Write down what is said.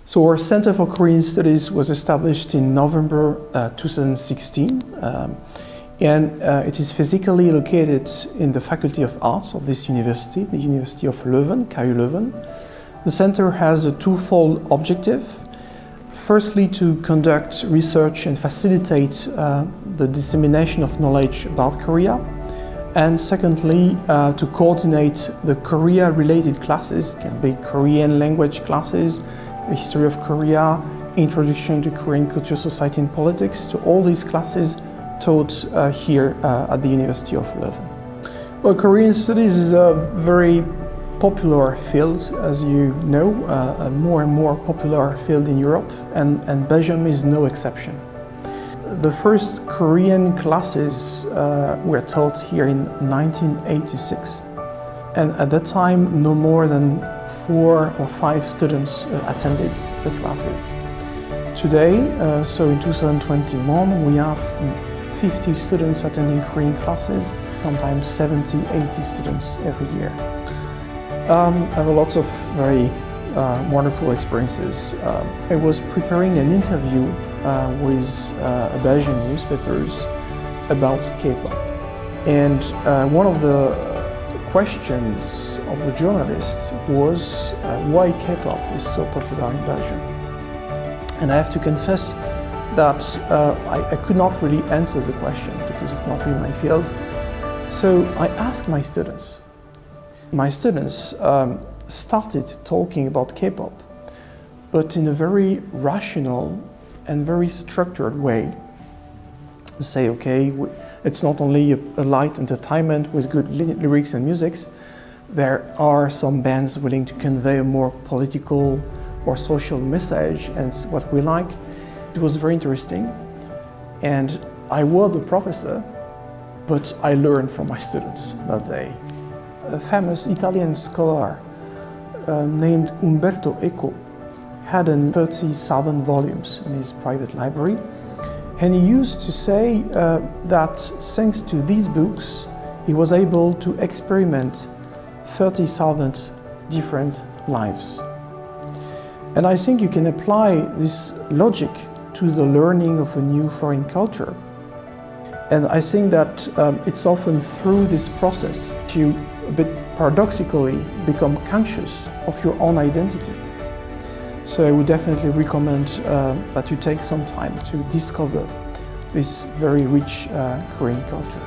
So our Center for Korean Studies was established in November 2016, and it is physically located in the Faculty of Arts of this university, the University of Leuven, KU Leuven. The center has a twofold objective. Firstly, to conduct research and facilitate the dissemination of knowledge about Korea. And secondly, to coordinate the Korea-related classes. It can be Korean language classes, the history of Korea, introduction to Korean culture, society and politics, to all these classes taught here at the University of Leuven. Well, Korean studies is a very popular field, as you know, a more and more popular field in Europe, and Belgium is no exception. The first Korean classes were taught here in 1986. And at that time, no more than 4 or 5 students attended the classes. Today, so in 2021, we have 50 students attending Korean classes, sometimes 70, 80 students every year. I have lots of very wonderful experiences. I was preparing an interview with a Belgian newspapers about K-pop. And one of the questions of the journalists was why K-pop is so popular in Belgium. And I have to confess that I could not really answer the question because it's not really my field. So I asked my students. My students started talking about K-pop, but in a very rational and very structured way. Say, okay, it's not only a light entertainment with good lyrics and musics. There are some bands willing to convey a more political or social message, and what we like. It was very interesting, and I was a professor, but I learned from my students that day. A famous Italian scholar named Umberto Eco had 30,000 volumes in his private library. And he used to say that thanks to these books, he was able to experiment 30,000 different lives. And I think you can apply this logic to the learning of a new foreign culture. And I think that it's often through this process that you, a bit paradoxically, become conscious of your own identity. So I would definitely recommend that you take some time to discover this very rich Korean culture.